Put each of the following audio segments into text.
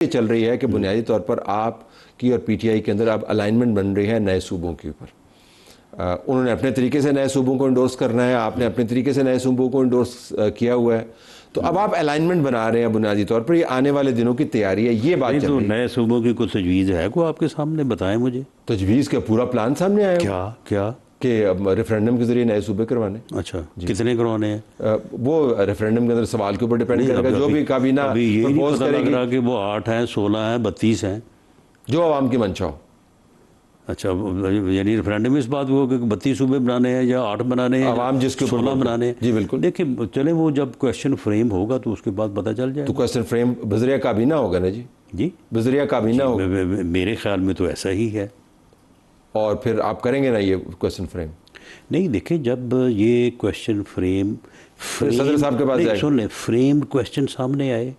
ये चल रही है कि बुनियादी तौर पर आपकी और पीटीआई के अंदर अब अलाइनमेंट बन रही है नए सूबों के ऊपर। उन्होंने अपने तरीके से नए सूबों को इंडोर्स करना है, आपने अपने तरीके से नए सूबों को इंडोर्स किया हुआ है, तो अब आप अलाइनमेंट बना रहे हैं बुनियादी तौर पर। ये आने वाले दिनों की तैयारी है, ये बात चल रही है। नए सूबों की कुछ तजवीज़ है को आपके सामने बताएं मुझे। तजवीज़ का पूरा प्लान सामने आया क्या क्या कि रेफरेंडम के जरिए नए सूबे करवाने। अच्छा, कितने करवाने हैं? वो रेफरेंडम के अंदर सवाल के ऊपर डिपेंड करेगा। जो भी काबीना प्रपोज करेगी कि वो 8 हैं, 16 हैं, 32 हैं, जो आवाम की मंशा हो। अच्छा, यानी रेफरेंडम इस बात वो कि 32 सूबे बनाने हैं या 8 बनाने हैं, आवाम जिसके 16 बनाने हैं। जी बिल्कुल। देखिए चले, वो जब क्वेश्चन फ्रेम होगा तो उसके बाद पता चल जाएगा। तो क्वेश्चन फ्रेम बजरिया काबीना होगा ना जी? जी, बजरिया काबीना होगा। मेरे ख्याल में तो ऐसा ही है। और फिर आप करेंगे ना ये क्वेश्चन फ्रेम? नहीं, देखिए, जब ये क्वेश्चन फ्रेम सदर साहब के पास सुन लें, फ्रेम्ड क्वेश्चन सामने आए,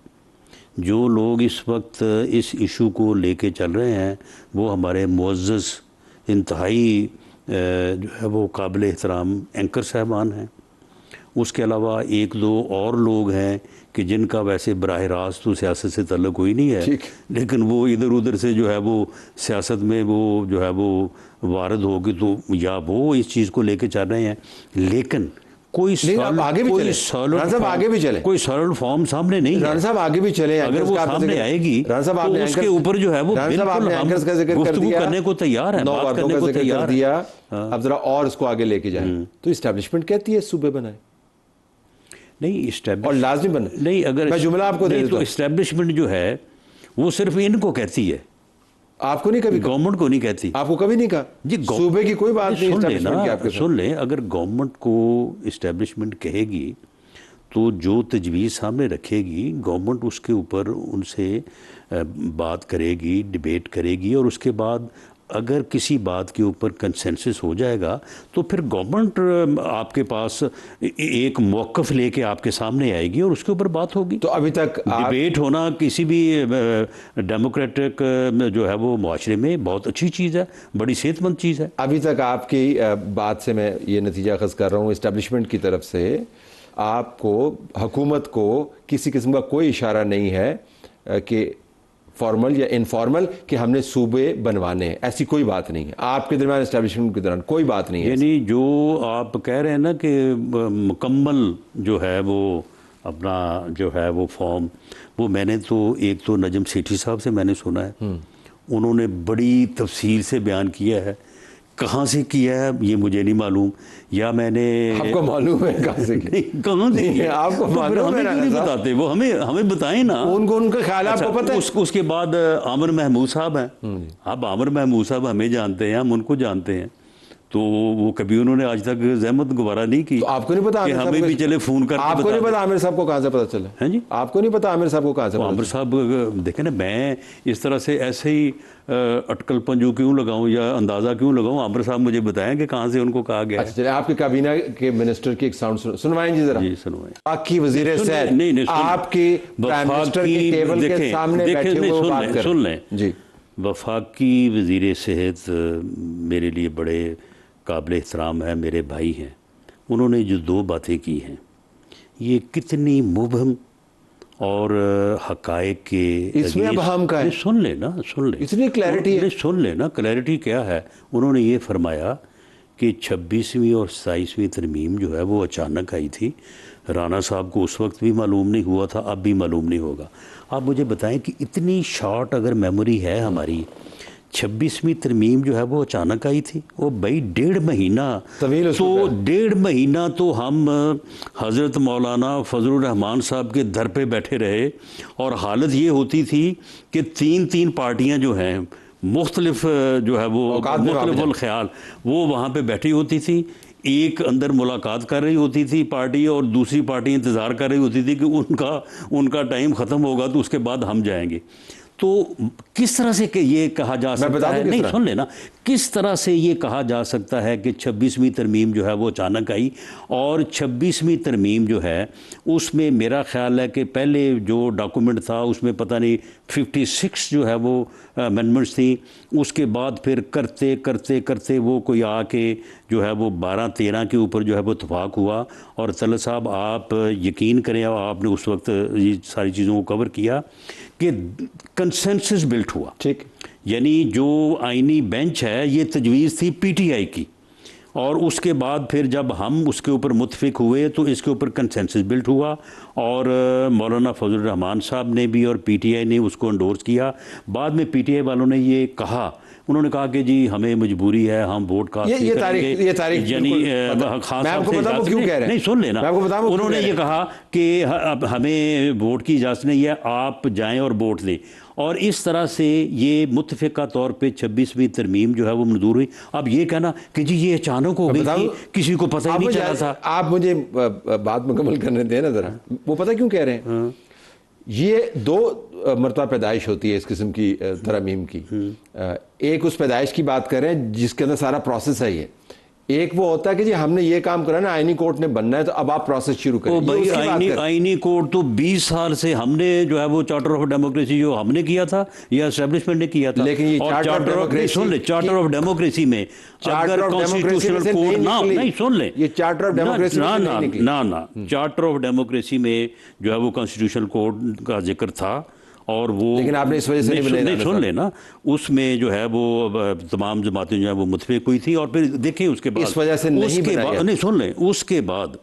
जो लोग इस वक्त इस इशू को लेके चल रहे हैं वो हमारे मुअज़्ज़ज़ इंतहाई जो है वो काबिल एहतराम एंकर साहबान हैं। उसके अलावा एक दो और लोग हैं कि जिनका वैसे बराह रास्त तो सियासत से ताल्लुक़ कोई नहीं है, लेकिन वो इधर उधर से जो है वो सियासत में वो जो है वो वारद होगी, तो या वो इस चीज़ को लेके चल रहे हैं। लेकिन कोई आगे भी चले, आगे भी चले, कोई सरल फॉर्म सामने नहीं है। राना साहब आगे भी चले, अगर वो सामने आएगी तो उसके ऊपर जो है वो गुफ्तगू करने को तैयार है, बात करने को तैयार है। अब जरा और इसको आगे लेके जाए तो इस्टेब्लिशमेंट कहती है सूबे बनाए, नहीं इस्टेब्लिश और लाजमी बना नहीं। अगर मैं जुमला आपको दे तो इस्टेब्लिशमेंट जो है वो सिर्फ इनको कहती है, आपको नहीं, कभी गवर्नमेंट को नहीं कहती। आपको कभी नहीं कहा जी सूबे की कोई बात नहीं। सुन लें, अगर गवर्नमेंट को इस्टेब्लिशमेंट कहेगी तो जो तजवीज़ सामने रखेगी गवर्नमेंट उसके ऊपर उनसे बात करेगी, डिबेट करेगी, और उसके बाद अगर किसी बात के ऊपर कंसेंसस हो जाएगा तो फिर गवर्नमेंट आपके पास एक मौक़िफ़ लेके आपके सामने आएगी और उसके ऊपर बात होगी। तो अभी तक डिबेट होना किसी भी डेमोक्रेटिक जो है वो मुआशरे में बहुत अच्छी चीज़ है, बड़ी सेहतमंद चीज़ है। अभी तक आपकी बात से मैं ये नतीजा अखज़ कर रहा हूँ, इस्टेब्लिशमेंट की तरफ से आपको, हुकूमत को किसी किस्म का कोई इशारा नहीं है कि फॉर्मल या इनफॉर्मल कि हमने सूबे बनवाने हैं, ऐसी कोई बात नहीं है आपके दरमियान इस्टेब्लिशमेंट के दौरान, कोई बात नहीं है। यानी जो आप कह रहे हैं ना कि मुकम्मल जो है वो अपना जो है वो फॉर्म, वो मैंने तो एक तो नजम सेठी साहब से मैंने सुना है, उन्होंने बड़ी तफसील से बयान किया है। कहाँ से किया है ये मुझे नहीं मालूम, या मैंने आपको मालूम है कहाँ से किया? कहाँ से किया आपको तो फिर हमें क्यों नहीं बताते? वो हमें बताएं ना, उनका ख्याल आपको पता है। उसके बाद आमिर महमूद साहब हैं, अब आमिर महमूद साहब हमें जानते हैं, हम उनको जानते हैं, तो वो कभी उन्होंने आज तक जहमत गुबारा नहीं की। तो आपको नहीं पता कि हमें भी चले फ़ोन करके? आपको नहीं पता आमिर साहब को कहाँ से पता चला है जी? आपको नहीं पता आमिर साहब को कहाँ से? आमिर साहब देखें ना, मैं इस तरह से ऐसे ही अटकल पंजू क्यों लगाऊं या अंदाज़ा क्यों लगाऊं? आमिर साहब मुझे बताएं कि कहाँ से उनको कहा गया। अच्छा चलिए, आपके काबीना के मिनिस्टर की एक साउंड सुनवाएं जी जरा। जी सुनवाएं। आपकी वज़ीर सेहत आपकी प्राइम मिनिस्टर की टेबल के सामने बैठे हुए बात कर, सुन लें जी। वफाकी वज़ीर सेहत मेरे लिए बड़े काबिल एहतराम है, मेरे भाई हैं। उन्होंने जो 2 बातें की हैं ये कितनी मुबहम और हक़ाइक़ के, इसमें अब हम का है। सुन ले ना, सुन ले, इतनी क्लैरिटी है। सुन ले ना, क्लैरिटी क्या है? उन्होंने ये फरमाया कि 26वीं और 27वीं तरमीम जो है वो अचानक आई थी। राना साहब को उस वक्त भी मालूम नहीं हुआ था, अब भी मालूम नहीं होगा। आप मुझे बताएं कि इतनी शॉर्ट अगर मेमोरी है हमारी, 26वीं तरमीम जो है वो अचानक आई थी। वो भाई 1.5 महीना, तो 1.5 महीना तो हम हज़रत मौलाना फजलुर रहमान साहब के दर पे बैठे रहे, और हालत ये होती थी कि 3 पार्टियां जो हैं मुख्तलिफ जो है वो मुख्तलिफ ख्याल वो वहाँ पे बैठी होती थी। एक अंदर मुलाकात कर रही होती थी पार्टी, और दूसरी पार्टी इंतज़ार कर रही होती थी कि उनका टाइम ख़त्म होगा तो उसके बाद हम जाएंगे। तो किस तरह से ये कहा जा सकता है, नहीं सुन लेना, किस तरह से ये कहा जा सकता है कि 26वीं तरमीम जो है वो अचानक आई। और 26वीं तरमीम जो है उसमें मेरा ख्याल है कि पहले जो डॉक्यूमेंट था उसमें पता नहीं 56 जो है वो अमेंडमेंट्स थी, उसके बाद फिर करते करते करते वो कोई आके जो है वो 12-13 के ऊपर जो है वो इत्तफाक हुआ। और तलत साहब आप यकीन करें, आपने उस वक्त ये सारी चीज़ों को कवर किया कि कंसेंसस बिल्ट हुआ। ठीक, यानी जो आइनी बेंच है ये तजवीज़ थी पीटीआई की, और उसके बाद फिर जब हम उसके ऊपर मुतफिक हुए तो इसके ऊपर कंसेंसस बिल्ट हुआ, और मौलाना फजल रहमान साहब ने भी और पीटीआई ने उसको एंडोर्स किया। बाद में पीटीआई वालों ने ये कहा, उन्होंने कहा कि जी हमें मजबूरी है, हम वोट कास्ट ये तारीख यानी खास नहीं सुन लेना, उन्होंने ये कहा कि अब हमें वोट की इजाज़त नहीं है, आप जाएं और वोट दें। और इस तरह से ये मुतफ़िका तौर पे 26वीं तरमीम जो है वो मंजूर हुई। अब ये कहना कि जी ये अचानक हो गई थी, किसी को पता ही नहीं चला था। आप मुझे बात मुकम्मल करने दें ना ज़रा। वो पता क्यों कह रहे हैं? ये 2 मरतबा पैदाइश होती है इस किस्म की तरमीम की। एक उस पैदाइश की बात करें जिसके अंदर सारा प्रोसेस है। ये एक वो होता है कि जी हमने ये काम करा ना, आईनी कोर्ट ने बनना है तो अब आप प्रोसेस शुरू करें। भाई आईनी कोर्ट तो 20 साल से हमने जो है वो चार्टर ऑफ डेमोक्रेसी जो हमने किया था या एस्टेब्लिशमेंट ने किया था, लेकिन ये चार्टर ऑफ डेमोक्रेसी में अगर कॉन्स्टिट्यूशनल कोड ना, नहीं सुन ले, ये चार्टर ऑफ डेमोक्रेसी ना चार्टर ऑफ डेमोक्रेसी में जो है वो कॉन्स्टिट्यूशनल कोड का जिक्र था, और वो लेकिन आपने इस वजह से नहीं सुन लेना, उसमें जो है वो तमाम जमातें जो है वो मुतफिक हुई थी। और फिर देखिए उसके बाद इस वजह से नहीं सुन लें, उसके बाद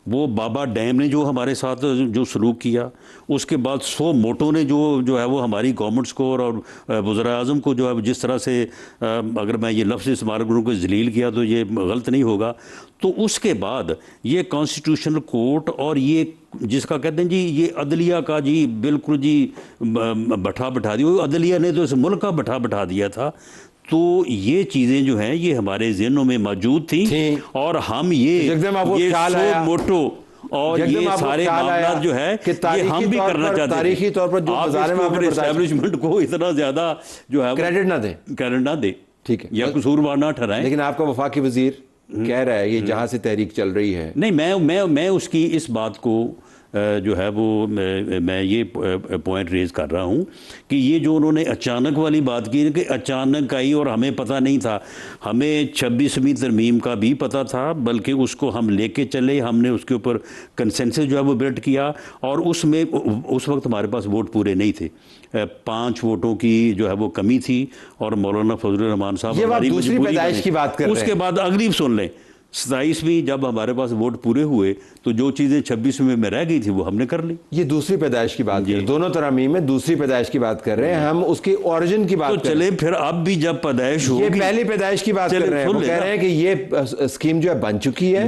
वो बाबा डैम ने जो हमारे साथ जो सलूक किया, उसके बाद 100 मोटो ने जो है वो हमारी गवर्नमेंट्स को और वज़ीर आज़म को जो है जिस तरह से, अगर मैं ये लफ्ज़ इस्तेमाल करूँ को जलील किया तो ये गलत नहीं होगा। तो उसके बाद ये कॉन्स्टिट्यूशनल कोर्ट और ये जिसका कहते हैं जी ये अदलिया का जी बिल्कुल जी बैठा दिया, अदलिया ने तो इस मुल्क का बैठा दिया था। तो ये चीज़ें जो हैं ये हमारे ज़हनों में मौजूद थी, और हम ये मोटो और ये सारे मामला जो है ये हम भी करना चाहते हैं। तारीखी तौर पर जो एस्टैब्लिशमेंट को इतना ज़्यादा जो है क्रेडिट ना दें, ठीक है, या कसूरवार ना ठहराएं। लेकिन आपका वफाकी वजीर कह रहा है ये जहाँ से तहरीक चल रही है। नहीं, मैं उसकी इस बात को जो है वो मैं ये पॉइंट रेज कर रहा हूँ कि ये जो उन्होंने अचानक वाली बात की कि अचानक आई और हमें पता नहीं था, हमें 26वीं तरमीम का भी पता था, बल्कि उसको हम लेके चले, हमने उसके ऊपर कंसेंसस जो है वो बिल्ड किया, और उसमें उस वक्त हमारे पास वोट पूरे नहीं थे, 5 वोटों की जो है वो कमी थी, और मौलाना फजल रहमान साहब हमारी मजबूरी की बात कर रहे हैं। उसके बाद अगली सुन लें, 27वीं जब हमारे पास वोट पूरे हुए तो जो चीज़ें 26वीं में रह गई थी वो हमने कर ली। ये दूसरी पैदाइश की बात कर रहे हैं, दोनों तरमीम में दूसरी पैदाइश की बात कर रहे हैं, हम उसकी ओरिजिन की बात तो चले फिर अब भी जब पैदाइश होगी, ये पहली पैदाइश की बात कर रहे हैं, वो कह रहे हैं कि ये स्कीम जो है बन चुकी है।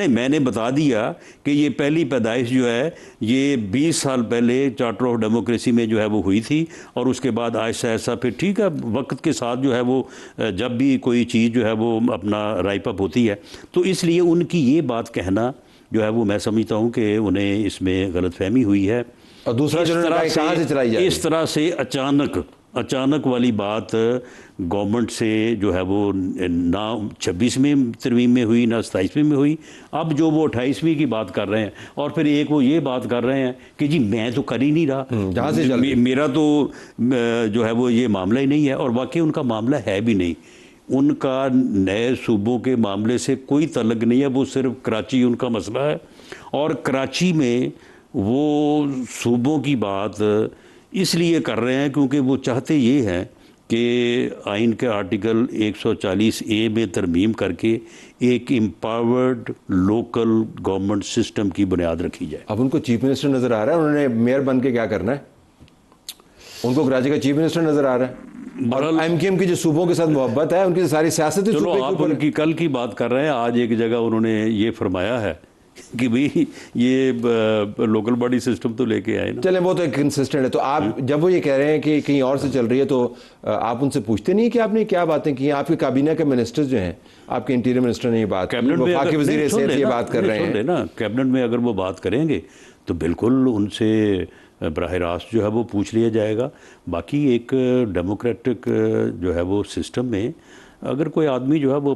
मैंने बता दिया कि ये पहली पैदाइश जो है ये 20 साल पहले चार्टर ऑफ डेमोक्रेसी में जो है वो हुई थी, और उसके बाद ऐसा ऐसा फिर ठीक है वक्त के साथ जो है वो जब भी कोई चीज़ जो है वो अपना राइप अप होती है, तो इसलिए उनकी ये बात कहना जो है वो मैं समझता हूँ कि उन्हें इसमें गलतफहमी हुई है। और दूसरा कहाँ से चलाई जाए, इस तरह से अचानक वाली बात गवर्नमेंट से जो है वो ना 26वीं तरमीम में हुई ना 27वीं में हुई। अब जो वो 28वीं की बात कर रहे हैं, और फिर एक वो ये बात कर रहे हैं कि जी मैं तो कर ही नहीं रहा, जहाँ से मेरा तो जो है वो ये मामला ही नहीं है, और वाकई उनका मामला है भी नहीं। उनका नए सूबों के मामले से कोई तल्लुक़ नहीं है, वो सिर्फ कराची उनका मसला है, और कराची में वो सूबों की बात इसलिए कर रहे हैं क्योंकि वो चाहते ये हैं कि आइन के आर्टिकल 140A में तरमीम करके एक एम्पावर्ड लोकल गवर्नमेंट सिस्टम की बुनियाद रखी जाए। अब उनको चीफ मिनिस्टर नज़र आ रहा है, उन्होंने मेयर बन के क्या करना है, उनको कराची का चीफ मिनिस्टर नज़र आ रहा है, और एमकेएम की जो सूबों के साथ मोहब्बत है उनकी सारी सियासत। चलो आप उनकी कल की बात कर रहे हैं, आज एक जगह उन्होंने ये फरमाया है कि भाई ये लोकल बॉडी सिस्टम तो लेके आए ना। चले वो तो एक कंसिस्टेंट है। तो आप जब वो ये कह रहे हैं कि कहीं और से चल रही है, तो आप उनसे पूछते नहीं कि आपने क्या बातें की? आपके काबीना के मिनिस्टर्स जो हैं, आपके इंटीरियर मिनिस्टर ने ये बात, कैबिनेट में वफाकी वज़ीर सेहत ये बात कर रहे हैं ना, कैबिनेट में अगर वो बात करेंगे तो बिल्कुल उनसे बराह रास्त जो है वो पूछ लिया जाएगा। बाकी एक डेमोक्रेटिक जो है वो सिस्टम में अगर कोई आदमी जो है वो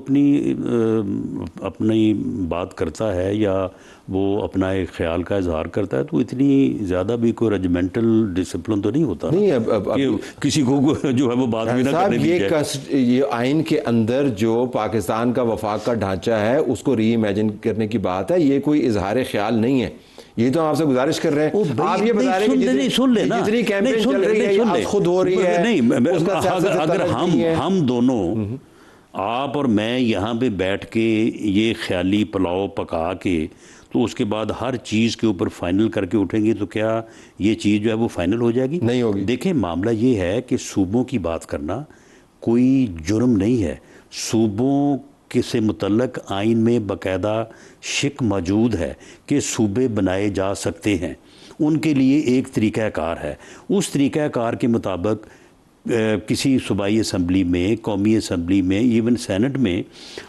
अपनी बात करता है या वो अपना एक ख्याल का इजहार करता है तो इतनी ज़्यादा भी कोई रजमेंटल डिसिप्लिन तो नहीं होता नहीं। अब किसी को जो है वो बात भी ना करने दी जाए। ये आइन के अंदर जो पाकिस्तान का वफाक का ढांचा है उसको री इमेजिन करने की बात है, ये कोई इजहार ख्याल नहीं है। ये तो आपसे गुजारिश कर रहे हैं, आप ये बता रहे हैं कि सुन लेना, जितनी कैंपेन चल रही है आज खुद हो रही है। नहीं, अगर हम दोनों आप और मैं यहाँ पे बैठ के ये ख्याली पुलाव पका के तो उसके बाद हर चीज़ के ऊपर फाइनल करके उठेंगे तो क्या ये चीज़ जो है वो फाइनल हो जाएगी? नहीं होगी। देखें, मामला ये है कि सूबों की बात करना कोई जुर्म नहीं है। सूबों के से मुतल्लक आइन में बाकायदा शिक मौजूद है कि सूबे बनाए जा सकते हैं, उनके लिए एक तरीक़ाकार है। उस तरीक़ाकार के मुताबिक किसी सूबाई असम्बली में, कौमी असम्बली में, इवन सेनेट में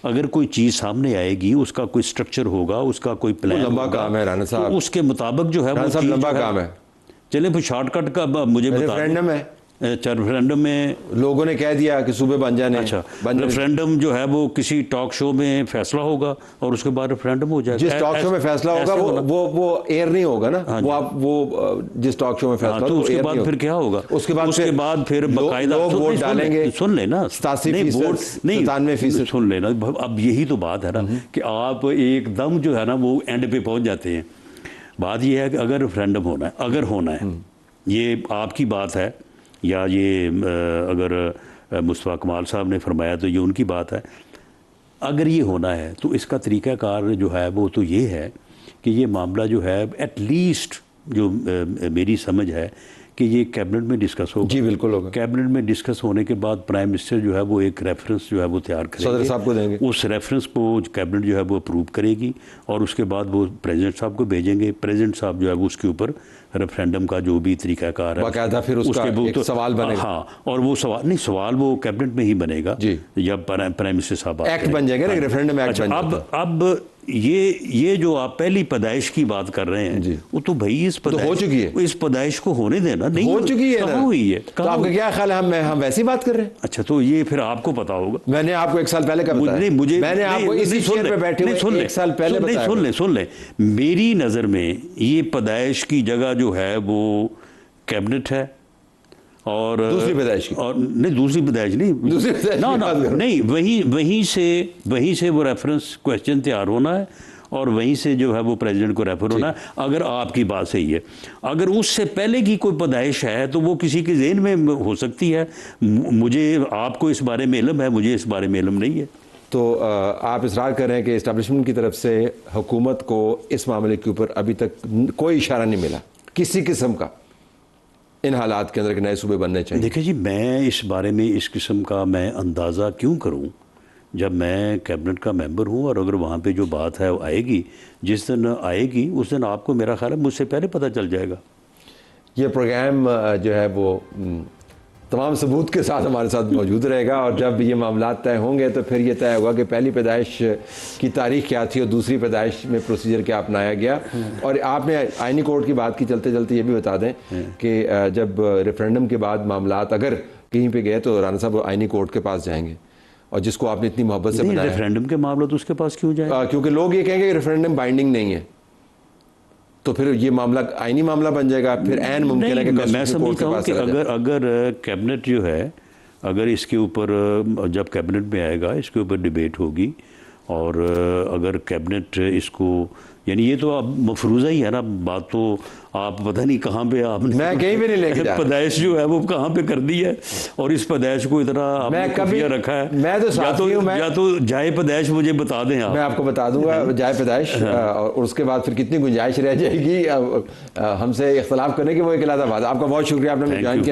अगर कोई चीज़ सामने आएगी, उसका कोई स्ट्रक्चर होगा, उसका कोई प्लान लंबा काम है राना साहब, तो उसके मुताबिक जो है वो लंबा काम है। चले फिर शॉर्टकट का मुझे बता, रेफरेंडम है, रेफरेंडम में लोगों ने कह दिया कि सूबे बन जाने। अच्छा, रेफरेंडम जो है वो किसी टॉक शो में फैसला होगा और उसके बाद रेफरेंडम हो जाएगा। जिस टॉक शो में फैसला होगा वो एयर नहीं होगा ना। वो जिस टॉक शो में फैसला तो उसके बाद फिर क्या होगा? उसके बाद फिर बाकायदा लोग वोट डालेंगे। सुन लेना, 97%। सुन लेना, अब यही तो बात है ना कि आप एकदम जो है ना वो एंड पे पहुंच जाते हैं। बात ये है कि अगर रेफरेंडम होना है, ये आपकी बात है या ये अगर मुस्तफ़ा कमाल साहब ने फरमाया तो ये उनकी बात है। अगर ये होना है तो इसका तरीक़ाकार जो है वो तो ये है कि ये मामला जो है एटलीस्ट जो मेरी समझ है कि ये कैबिनेट में डिस्कस होगा। जी बिल्कुल होगा। कैबिनेट में डिस्कस होने के बाद प्राइम मिनिस्टर जो है वो एक रेफरेंस जो है वो तैयार करेंगे, सदर साहब को देंगे। उस रेफरेंस को कैबिनेट जो है वो अप्रूव करेगी और उसके बाद वो प्रेसिडेंट साहब को भेजेंगे। प्रेसिडेंट साहब जो है वो उसके ऊपर रेफरेंडम का जो भी तरीकाकार है बाकायदा फिर उसका एक सवाल बनेगा। हाँ, और वो सवाल वो कैबिनेट में ही बनेगा जब प्राइम मिनिस्टर साहब एक्ट बन जाएगा, रेफरेंडम एक्ट बन जाएगा। अब ये जो आप पहली पैदाइश की बात कर रहे हैं वो तो भाई इस पैदाइश हो चुकी है, इस पैदाइश को होने देना नहीं हो चुकी है, कहाँ हुई है? तो आपका क्या ख्याल है? हम वैसी बात कर रहे हैं। अच्छा, तो ये फिर आपको पता होगा। मैंने आपको एक साल पहले का बताया। मैंने आपको इसी चेयर पे बैठे हुए एक साल पहले बताया। सुन ले, मेरी नज़र में ये पैदाइश की जगह जो है वो कैबिनेट है और दूसरी पैदाइश की, और नहीं दूसरी पैदाइश नहीं, ना नहीं, वहीं से वो रेफरेंस क्वेश्चन तैयार होना है और वहीं से जो है वो प्रेसिडेंट को रेफर होना है। अगर आपकी बात सही है, अगर उससे पहले की कोई पैदाइश है तो वो किसी के ज़हन में हो सकती है। मुझे आपको इस बारे में इल्म है, मुझे इस बारे में इल्म नहीं है। तो आप इसरार कर रहे हैं कि इस्टेब्लिशमेंट की तरफ से हुकूमत को इस मामले के ऊपर अभी तक कोई इशारा नहीं मिला किसी किस्म का इन हालात के अंदर कि नए सूबे बनने चाहिए? देखिए जी, मैं इस बारे में इस किस्म का मैं अंदाज़ा क्यों करूं जब मैं कैबिनेट का मेंबर हूं, और अगर वहाँ पे जो बात है वो आएगी, जिस दिन आएगी उस दिन आपको मेरा ख्याल है मुझसे पहले पता चल जाएगा। ये प्रोग्राम जो है वो तमाम सबूत के साथ हमारे साथ मौजूद रहेगा और जब ये मामला तय होंगे तो फिर ये तय होगा कि पहली पैदाइश की तारीख क्या थी और दूसरी पैदाइश में प्रोसीजर क्या अपनाया गया। और आपने आइनी कोर्ट की बात की, चलते चलते ये भी बता दें कि जब रेफरेंडम के बाद मामलात अगर कहीं पे गए तो राना साहब आइनी कोर्ट के पास जाएंगे, और जिसको आपने इतनी मोहब्बत से बनाया। रेफरेंडम के मामला तो उसके पास क्यों जाए? क्योंकि लोग ये कहेंगे रेफरेंडम बाइंडिंग नहीं है, तो फिर ये मामला आईनी मामला बन जाएगा। फिर ऐन मुमकिन है कि मैं समझता हूँ कि अगर कैबिनेट जो है, अगर इसके ऊपर जब कैबिनेट में आएगा इसके ऊपर डिबेट होगी और अगर कैबिनेट इसको, यानी ये तो अब मफरूज़ा ही है ना, बात तो आप पता नहीं कहाँ पे आपने, मैं कहीं भी नहीं लेके जा, पैदाइश जो है वो कहाँ पे कर दी है और इस पैदाइश को इतना आपने खुफिया रखा है। मैं तो या तो जाए पैदाइश मुझे बता दें आप, मैं आपको बता दूंगा जाए पैदाइश, और उसके बाद फिर कितनी गुंजाइश रह जाएगी हमसे इख्तलाफ करने की, वो एक अलग बात। आपका बहुत शुक्रिया, आपने ज्वाइन किया।